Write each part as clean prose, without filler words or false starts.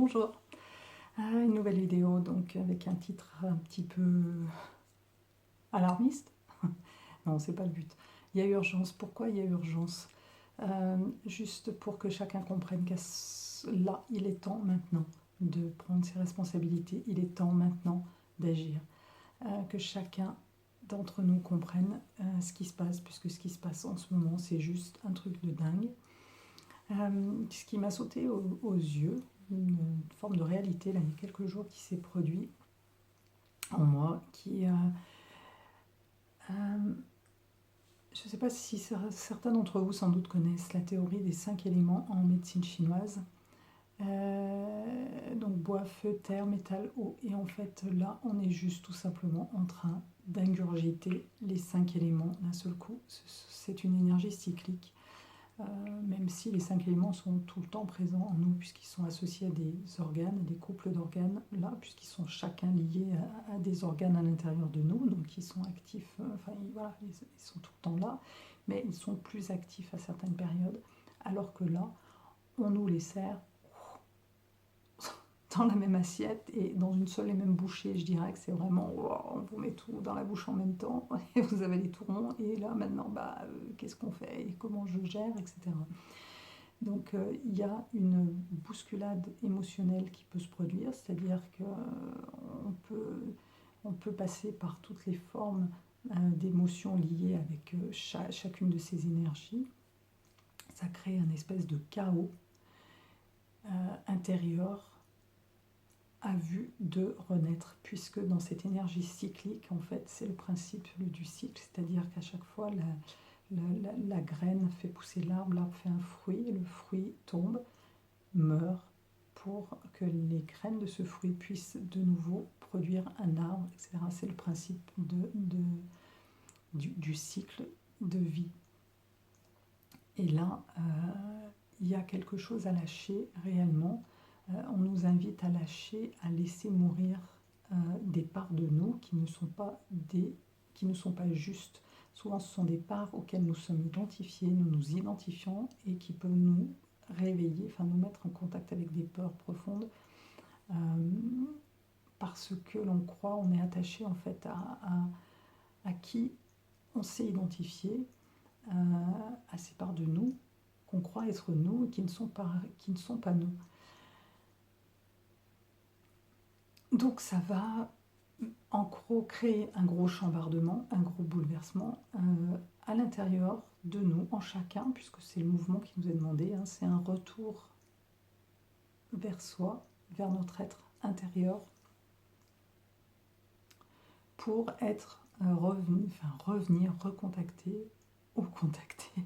Bonjour, une nouvelle vidéo donc avec un titre un petit peu alarmiste. Non, c'est pas le but. Il y a urgence. Pourquoi il y a urgence? Juste pour que chacun comprenne que là, il est temps maintenant de prendre ses responsabilités. Il est temps maintenant d'agir. Que chacun d'entre nous comprenne ce qui se passe, puisque ce qui se passe en ce moment, c'est juste un truc de dingue. Ce qui m'a sauté aux yeux, une forme de réalité, là, il y a quelques jours, qui s'est produit en moi, qui... je ne sais pas si certains d'entre vous, sans doute, connaissent la théorie des 5 éléments en médecine chinoise. Donc bois, feu, terre, métal, eau. Et en fait, là, on est juste tout simplement en train d'ingurgiter les 5 éléments d'un seul coup. C'est une énergie cyclique. Même si les 5 éléments sont tout le temps présents en nous, puisqu'ils sont associés à des organes, à des couples d'organes, là, puisqu'ils sont chacun liés à des organes à l'intérieur de nous, donc ils sont actifs, voilà, ils sont tout le temps là, mais ils sont plus actifs à certaines périodes, alors que là, on nous les sert dans la même assiette et dans une seule et même bouchée. Je dirais que c'est vraiment, on vous met tout dans la bouche en même temps et vous avalez tout rond, et là maintenant, qu'est-ce qu'on fait et comment je gère, etc. Donc il y a une bousculade émotionnelle qui peut se produire, c'est-à-dire qu'on peut passer par toutes les formes d'émotions liées avec chacune de ces énergies. Ça crée un espèce de chaos intérieur à vue de renaître, puisque dans cette énergie cyclique, en fait, c'est le principe du cycle, c'est-à-dire qu'à chaque fois, la graine fait pousser l'arbre, l'arbre fait un fruit, le fruit tombe, meurt, pour que les graines de ce fruit puissent de nouveau produire un arbre, etc. C'est le principe du cycle de vie. Et là, il y a quelque chose à lâcher réellement. On nous invite à lâcher, à laisser mourir des parts de nous qui ne sont pas justes. Souvent, ce sont des parts auxquelles nous sommes identifiés, nous nous identifions, et qui peuvent nous réveiller, nous mettre en contact avec des peurs profondes, parce que l'on croit, on est attaché en fait à qui on s'est identifié, à ces parts de nous qu'on croit être nous et qui ne sont pas nous. Donc ça va en gros créer un gros chambardement, un gros bouleversement à l'intérieur de nous, en chacun, puisque c'est le mouvement qui nous est demandé, c'est un retour vers soi, vers notre être intérieur, pour être revenir, recontacter ou contacter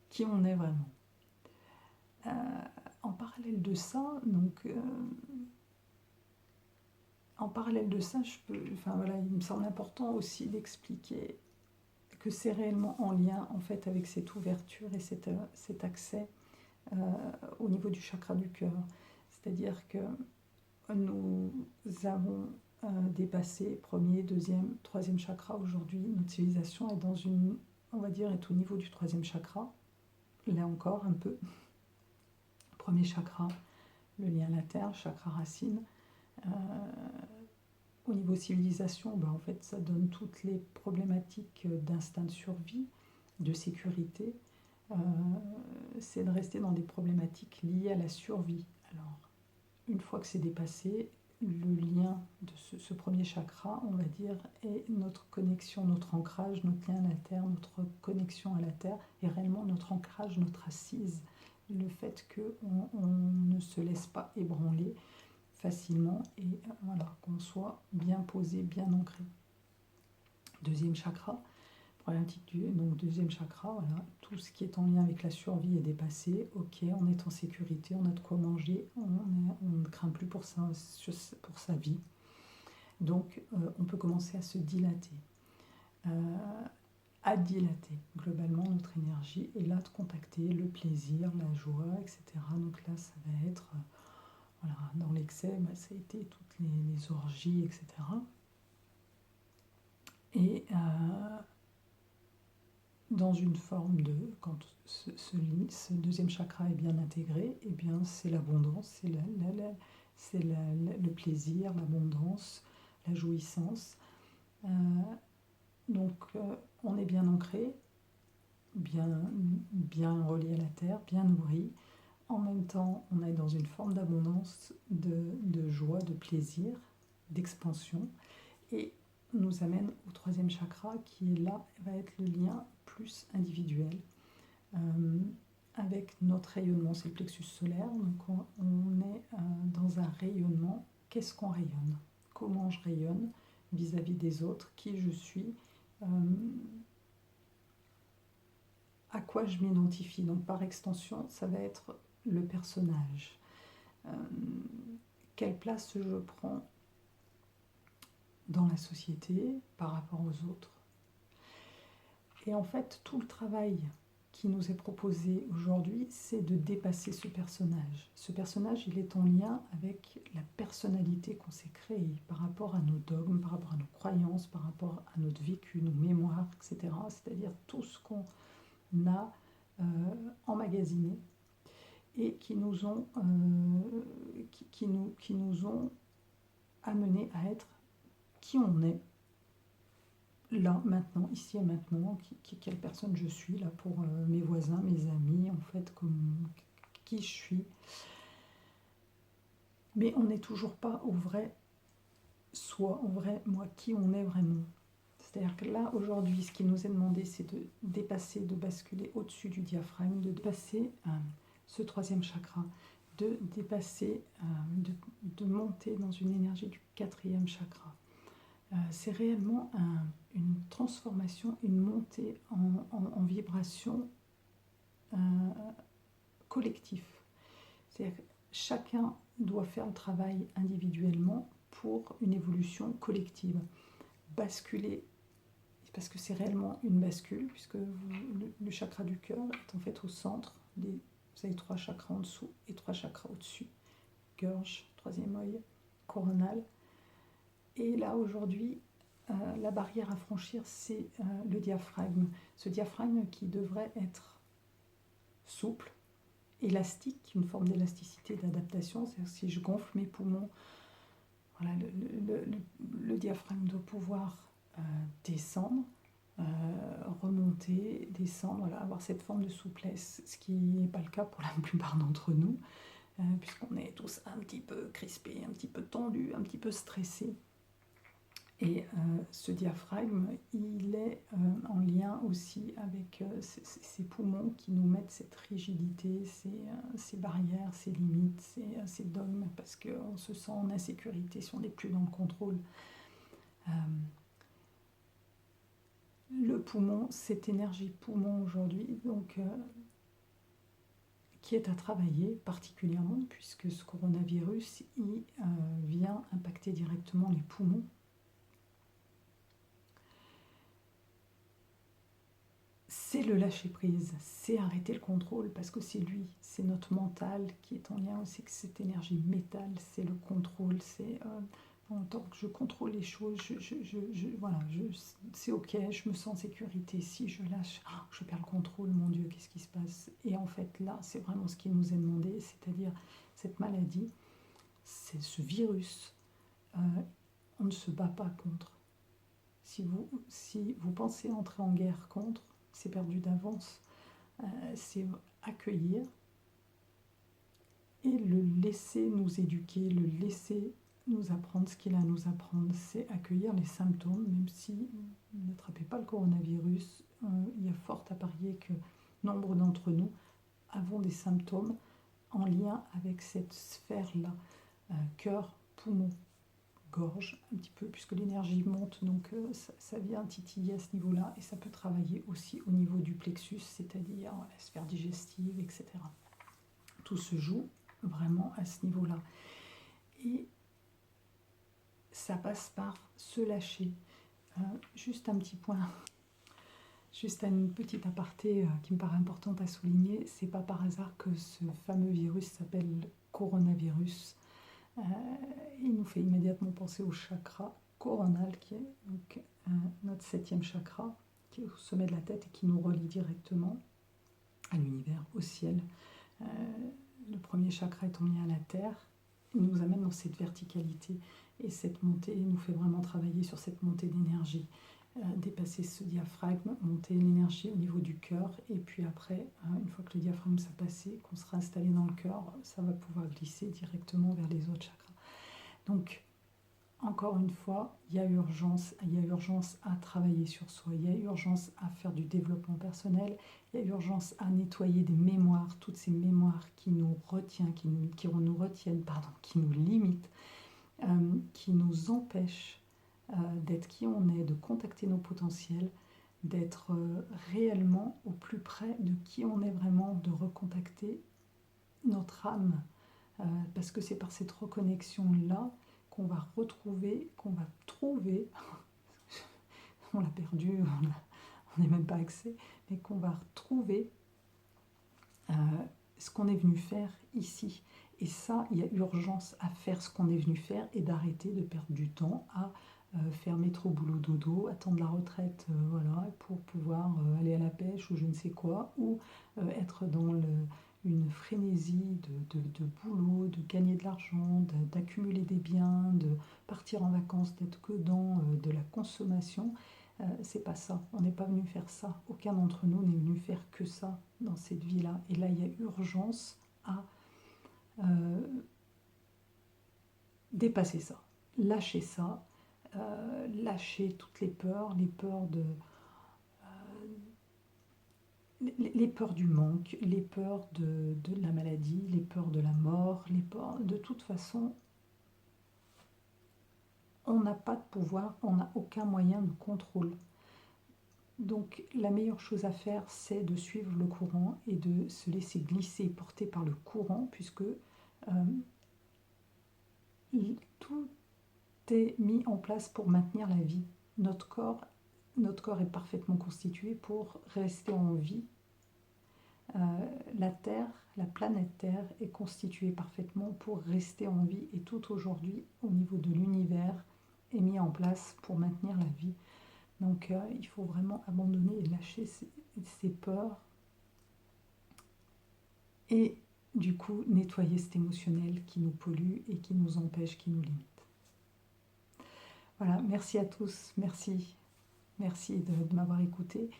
qui on est vraiment. En parallèle de ça, il me semble important aussi d'expliquer que c'est réellement en lien en fait avec cette ouverture et cet accès au niveau du chakra du cœur. C'est-à-dire que nous avons dépassé premier, deuxième, troisième chakra aujourd'hui. Notre civilisation est est au niveau du troisième chakra, là encore un peu. Premier chakra, le lien à la terre, chakra racine. Au niveau civilisation, en fait, ça donne toutes les problématiques d'instinct de survie, de sécurité. C'est de rester dans des problématiques liées à la survie. Alors, une fois que c'est dépassé, le lien de ce premier chakra, on va dire, est notre connexion, notre ancrage, notre lien à la terre, notre connexion à la terre, et réellement notre ancrage, notre assise, le fait qu'on ne se laisse pas ébranler facilement, et voilà, qu'on soit bien posé, bien ancré. Deuxième chakra, donc deuxième chakra, voilà, tout ce qui est en lien avec la survie est dépassé. Ok, on est en sécurité, on a de quoi manger, on ne craint plus pour sa vie. Donc on peut commencer à se dilater, à dilater globalement notre énergie, et là de contacter le plaisir, la joie, etc. Donc là ça va être, dans l'excès, ça a été toutes les orgies, etc. Et dans une forme de, quand ce deuxième chakra est bien intégré, eh bien c'est l'abondance, le plaisir, l'abondance, la jouissance. Donc on est bien ancré, bien relié à la terre, bien nourri. En même temps, on est dans une forme d'abondance, de joie, de plaisir, d'expansion. Et nous amène au troisième chakra qui est là, va être le lien plus individuel avec notre rayonnement, c'est le plexus solaire. Donc on est dans un rayonnement. Qu'est-ce qu'on rayonne? Comment je rayonne vis-à-vis des autres? Qui je suis? À quoi je m'identifie? Donc par extension, ça va être le personnage. Quelle place je prends dans la société par rapport aux autres? Et en fait, tout le travail qui nous est proposé aujourd'hui, c'est de dépasser ce personnage. Ce personnage, il est en lien avec la personnalité qu'on s'est créée par rapport à nos dogmes, par rapport à nos croyances, par rapport à notre vécu, nos mémoires, etc. C'est-à-dire tout ce qu'on a emmagasiné et qui nous ont amenés à être qui on est là, maintenant, ici et maintenant, quelle personne je suis là pour mes voisins, mes amis, en fait, comme qui je suis. Mais on n'est toujours pas au vrai soi, au vrai moi, qui on est vraiment. C'est-à-dire que là, aujourd'hui, ce qui nous est demandé, c'est de dépasser, de basculer au-dessus du diaphragme, de dépasser ce troisième chakra, de dépasser, de monter dans une énergie du quatrième chakra. C'est réellement une transformation, une montée en vibration collectif. C'est-à-dire que chacun doit faire le travail individuellement pour une évolution collective. Basculer, parce que c'est réellement une bascule, puisque le chakra du cœur est en fait au centre. Vous avez 3 chakras en dessous et 3 chakras au-dessus. Gorge, troisième œil, coronal. Et là, aujourd'hui, la barrière à franchir, c'est le diaphragme. Ce diaphragme qui devrait être souple, élastique, une forme d'élasticité, d'adaptation. C'est-à-dire si je gonfle mes poumons, voilà, le diaphragme doit pouvoir descendre, remonter, descendre, voilà, avoir cette forme de souplesse, ce qui n'est pas le cas pour la plupart d'entre nous, puisqu'on est tous un petit peu crispés, un petit peu tendus, un petit peu stressés. Et ce diaphragme, il est en lien aussi avec ces poumons qui nous mettent cette rigidité, ces barrières, ces limites, ces dogmes, parce qu'on se sent en insécurité si on n'est plus dans le contrôle. Le poumon, cette énergie poumon aujourd'hui, donc qui est à travailler particulièrement, puisque ce coronavirus, il vient impacter directement les poumons. C'est le lâcher-prise, c'est arrêter le contrôle, parce que c'est lui, c'est notre mental qui est en lien aussi avec cette énergie métal, c'est le contrôle, c'est en tant que je contrôle les choses, voilà, c'est ok, je me sens en sécurité, si je lâche, je perds le contrôle, mon Dieu, qu'est-ce qui se passe? Et en fait là, c'est vraiment ce qui nous est demandé, c'est-à-dire cette maladie, c'est ce virus, on ne se bat pas contre. Si vous pensez entrer en guerre contre, c'est perdu d'avance. C'est accueillir et le laisser nous éduquer, le laisser nous apprendre ce qu'il a à nous apprendre. C'est accueillir les symptômes, même si vous n'attrapez pas le coronavirus. Il y a fort à parier que nombre d'entre nous avons des symptômes en lien avec cette sphère-là, cœur, poumon, gorge un petit peu, puisque l'énergie monte, donc ça vient titiller à ce niveau-là, et ça peut travailler aussi au niveau du plexus, c'est-à-dire la sphère digestive, etc. Tout se joue vraiment à ce niveau-là. Et ça passe par se lâcher. Juste un petit point, juste une petite aparté qui me paraît importante à souligner, c'est pas par hasard que ce fameux virus s'appelle coronavirus. Il nous fait immédiatement penser au chakra coronal qui est donc, notre 7e chakra, qui est au sommet de la tête et qui nous relie directement à l'univers, au ciel. Le premier chakra étant lié à la terre, il nous amène dans cette verticalité. Et cette montée nous fait vraiment travailler sur cette montée d'énergie. Dépasser ce diaphragme, monter l'énergie au niveau du cœur. Et puis après, une fois que le diaphragme s'est passé, qu'on sera installé dans le cœur, ça va pouvoir glisser directement vers les autres chakras. Donc, encore une fois, il y a urgence à travailler sur soi, il y a urgence à faire du développement personnel, il y a urgence à nettoyer des mémoires, toutes ces mémoires qui nous retiennent, qui nous limitent, qui nous empêchent d'être qui on est, de contacter nos potentiels, d'être réellement au plus près de qui on est vraiment, de recontacter notre âme, parce que c'est par cette reconnexion-là qu'on va retrouver, qu'on va trouver, on l'a perdu, on n'est même pas accès, mais qu'on va retrouver ce qu'on est venu faire ici. Et ça, il y a urgence à faire ce qu'on est venu faire et d'arrêter de perdre du temps à faire métro, boulot, dodo, attendre la retraite voilà, pour pouvoir aller à la pêche ou je ne sais quoi, ou être dans une frénésie de boulot, de gagner de l'argent, d'accumuler des biens, de partir en vacances, d'être que dans de la consommation. C'est pas ça, on n'est pas venu faire ça. Aucun d'entre nous n'est venu faire que ça dans cette vie-là. Et là, il y a urgence à dépasser ça, lâcher ça, lâcher toutes les peurs les peurs du manque, les peurs de la maladie, les peurs de la mort, les peurs... De toute façon, on n'a pas de pouvoir, on n'a aucun moyen de contrôle. Donc la meilleure chose à faire, c'est de suivre le courant et de se laisser glisser, porter par le courant, puisque tout est mis en place pour maintenir la vie. Notre corps est parfaitement constitué pour rester en vie. La Terre, la planète Terre est constituée parfaitement pour rester en vie et tout aujourd'hui au niveau de l'univers est mis en place pour maintenir la vie. Donc il faut vraiment abandonner et lâcher ces peurs et du coup nettoyer cet émotionnel qui nous pollue et qui nous empêche, qui nous limite. Voilà, merci à tous, merci de m'avoir écouté.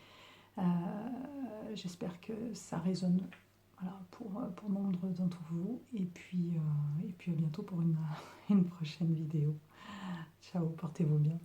J'espère que ça résonne voilà, pour nombre d'entre vous. Et puis à bientôt pour une prochaine vidéo. Ciao, portez-vous bien.